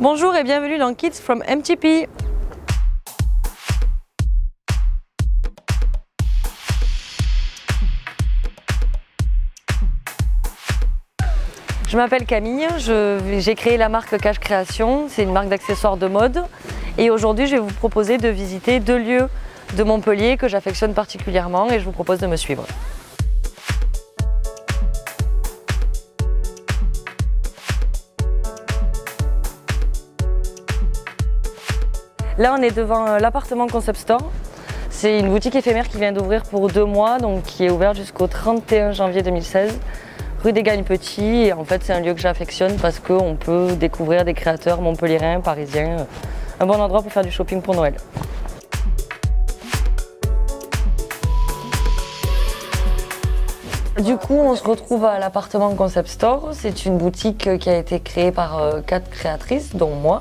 Bonjour et bienvenue dans Kids from MTP. Je m'appelle Camille, j'ai créé la marque Cache Création, c'est une marque d'accessoires de mode. Et aujourd'hui, je vais vous proposer de visiter 2 lieux de Montpellier que j'affectionne particulièrement et je vous propose de me suivre. Là, on est devant l'appartement Concept Store. C'est une boutique éphémère qui vient d'ouvrir pour 2 mois, donc qui est ouverte jusqu'au 31 janvier 2016. Rue des Gagnes-Petits, et en fait c'est un lieu que j'affectionne parce qu'on peut découvrir des créateurs montpelliérains, parisiens. Un bon endroit pour faire du shopping pour Noël. Du coup, on se retrouve à l'appartement Concept Store. C'est une boutique qui a été créée par 4 créatrices, dont moi.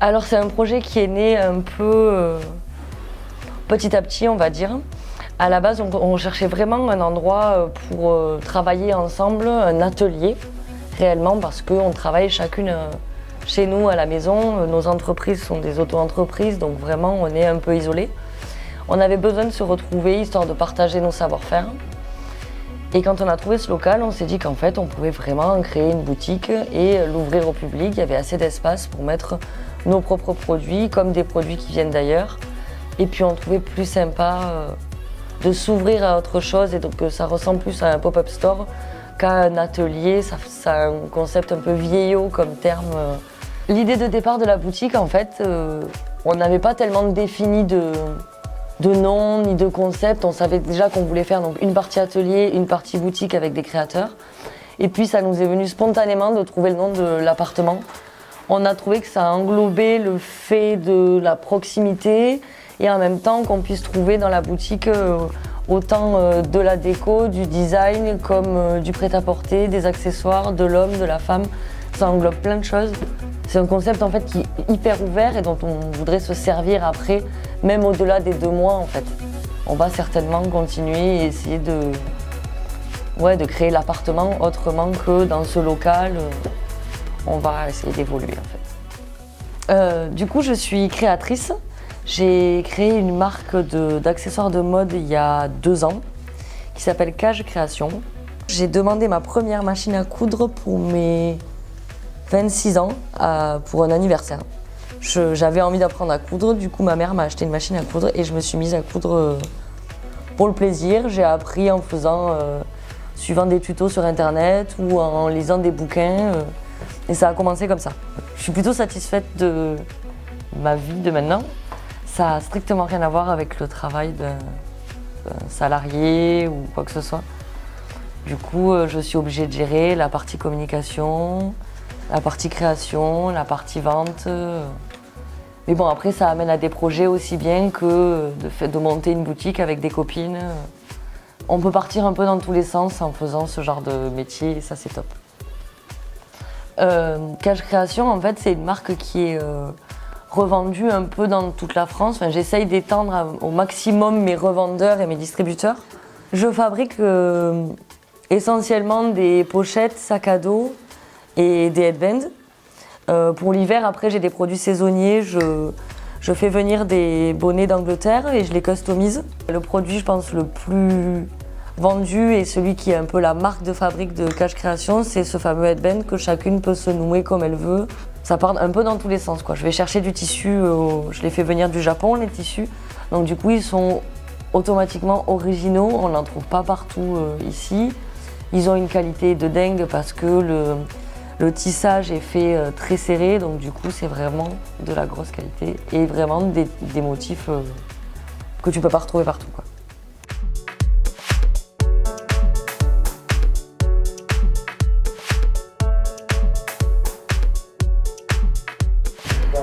Alors c'est un projet qui est né un peu petit à petit, on va dire. À la base, on cherchait vraiment un endroit pour travailler ensemble, un atelier, réellement, parce qu'on travaille chacune chez nous à la maison. Nos entreprises sont des auto-entreprises, donc vraiment, on est un peu isolés. On avait besoin de se retrouver, histoire de partager nos savoir-faire. Et quand on a trouvé ce local, on s'est dit qu'en fait, on pouvait vraiment créer une boutique et l'ouvrir au public. Il y avait assez d'espace pour mettre nos propres produits, comme des produits qui viennent d'ailleurs. Et puis, on trouvait plus sympa de s'ouvrir à autre chose et donc que ça ressemble plus à un pop-up store qu'à un atelier. Ça a un concept un peu vieillot comme terme. L'idée de départ de la boutique, en fait, on n'avait pas tellement défini de nom ni de concept. On savait déjà qu'on voulait faire donc une partie atelier, une partie boutique avec des créateurs. Et puis ça nous est venu spontanément de trouver le nom de l'appartement. On a trouvé que ça englobait le fait de la proximité et en même temps qu'on puisse trouver dans la boutique autant de la déco, du design, comme du prêt-à-porter, des accessoires, de l'homme, de la femme. Ça englobe plein de choses. C'est un concept en fait qui est hyper ouvert et dont on voudrait se servir après, même au-delà des 2 mois en fait. On va certainement continuer et essayer de créer l'appartement autrement que dans ce local. On va essayer d'évoluer en fait. Du coup, je suis créatrice. J'ai créé une marque d'accessoires de mode il y a 2 ans qui s'appelle Cache Création. J'ai demandé ma première machine à coudre pour mes 26 ans pour un anniversaire. J'avais envie d'apprendre à coudre, du coup ma mère m'a acheté une machine à coudre et je me suis mise à coudre pour le plaisir. J'ai appris en suivant des tutos sur internet ou en lisant des bouquins et ça a commencé comme ça. Je suis plutôt satisfaite de ma vie de maintenant. Ça n'a strictement rien à voir avec le travail d'un salarié ou quoi que ce soit. Du coup, je suis obligée de gérer la partie communication, la partie création, la partie vente. Mais bon, après, ça amène à des projets aussi bien que de monter une boutique avec des copines. On peut partir un peu dans tous les sens en faisant ce genre de métier et ça, c'est top. Cache Création, en fait, c'est une marque qui est revendue un peu dans toute la France. Enfin, j'essaye d'étendre au maximum mes revendeurs et mes distributeurs. Je fabrique essentiellement des pochettes, sacs à dos et des headbands. Pour l'hiver, après, j'ai des produits saisonniers. Je fais venir des bonnets d'Angleterre et je les customise. Le produit, je pense, le plus vendu et celui qui est un peu la marque de fabrique de Cache Création, c'est ce fameux headband que chacune peut se nouer comme elle veut. Ça part un peu dans tous les sens, quoi. Je vais chercher du tissu, je les fais venir du Japon, les tissus. Donc du coup, ils sont automatiquement originaux, on n'en trouve pas partout ici. Ils ont une qualité de dingue parce que le tissage est fait très serré, donc du coup, c'est vraiment de la grosse qualité et vraiment des motifs que tu peux pas retrouver partout, quoi.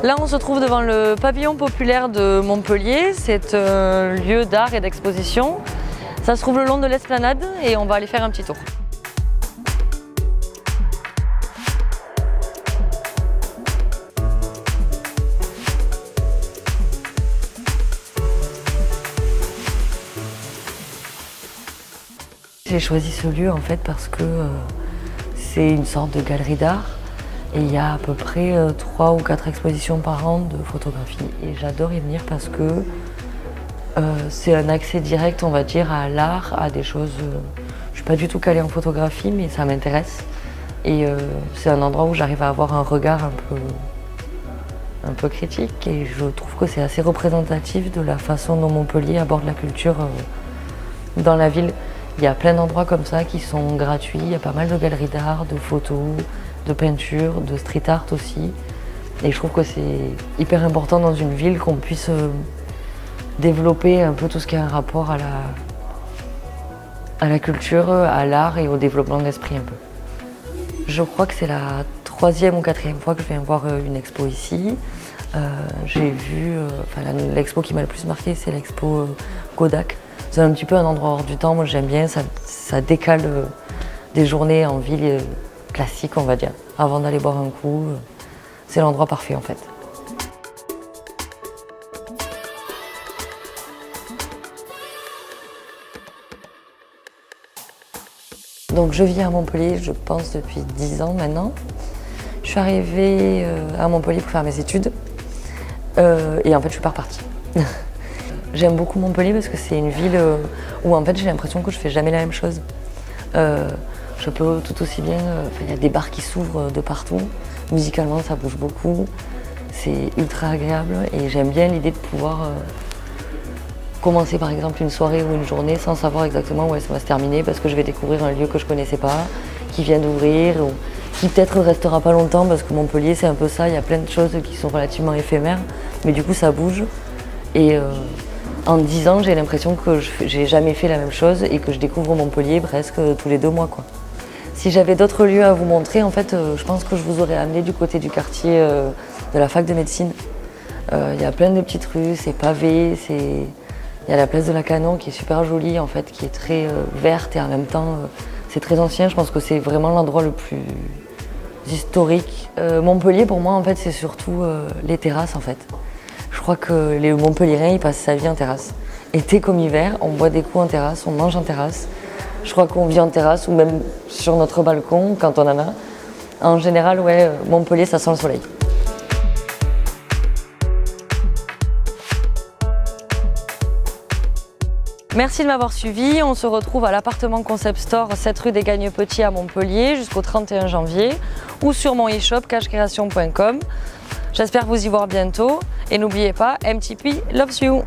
Là, on se trouve devant le pavillon populaire de Montpellier. C'est un lieu d'art et d'exposition. Ça se trouve le long de l'esplanade et on va aller faire un petit tour. J'ai choisi ce lieu en fait parce que c'est une sorte de galerie d'art. Et il y a à peu près 3 ou 4 expositions par an de photographie. Et j'adore y venir parce que c'est un accès direct, on va dire, à l'art, à des choses... je suis pas du tout calée en photographie, mais ça m'intéresse. Et c'est un endroit où j'arrive à avoir un regard un peu critique. Et je trouve que c'est assez représentatif de la façon dont Montpellier aborde la culture dans la ville. Il y a plein d'endroits comme ça qui sont gratuits. Il y a pas mal de galeries d'art, de photos, de peinture, de street art aussi. Et je trouve que c'est hyper important dans une ville qu'on puisse développer un peu tout ce qui a un rapport à la culture, à l'art et au développement de l'esprit un peu. Je crois que c'est la 3e ou 4e fois que je viens voir une expo ici. J'ai vu, l'expo qui m'a le plus marqué, c'est l'expo Kodak. C'est un petit peu un endroit hors du temps, moi j'aime bien, ça décale des journées en ville classique, on va dire. Avant d'aller boire un coup, c'est l'endroit parfait en fait. Donc je vis à Montpellier, je pense depuis 10 ans maintenant. Je suis arrivée à Montpellier pour faire mes études et en fait je suis pas repartie. J'aime beaucoup Montpellier parce que c'est une ville où en fait j'ai l'impression que je fais jamais la même chose. Je peux tout aussi bien, il y a des bars qui s'ouvrent de partout, musicalement ça bouge beaucoup, c'est ultra agréable et j'aime bien l'idée de pouvoir commencer par exemple une soirée ou une journée sans savoir exactement où elle va se terminer parce que je vais découvrir un lieu que je connaissais pas, qui vient d'ouvrir ou qui peut-être restera pas longtemps parce que Montpellier c'est un peu ça, il y a plein de choses qui sont relativement éphémères mais du coup ça bouge et en 10 ans j'ai l'impression que j'ai jamais fait la même chose et que je découvre Montpellier presque tous les 2 mois quoi. Si j'avais d'autres lieux à vous montrer, en fait, je pense que je vous aurais amené du côté du quartier de la fac de médecine. Il y a plein de petites rues, c'est pavé, il y a la place de la Canon qui est super jolie, en fait, qui est très verte et en même temps, c'est très ancien. Je pense que c'est vraiment l'endroit le plus historique. Montpellier, pour moi, en fait, c'est surtout les terrasses, en fait. Je crois que les Montpelliérains, ils passent sa vie en terrasse. Été comme hiver, on boit des coups en terrasse, on mange en terrasse. Je crois qu'on vit en terrasse ou même sur notre balcon quand on en a. En général, ouais, Montpellier, ça sent le soleil. Merci de m'avoir suivi. On se retrouve à l'appartement Concept Store, 7 rue des Gagnes-Petits à Montpellier jusqu'au 31 janvier ou sur mon e-shop cachecreation.com. J'espère vous y voir bientôt et n'oubliez pas, MTP loves you.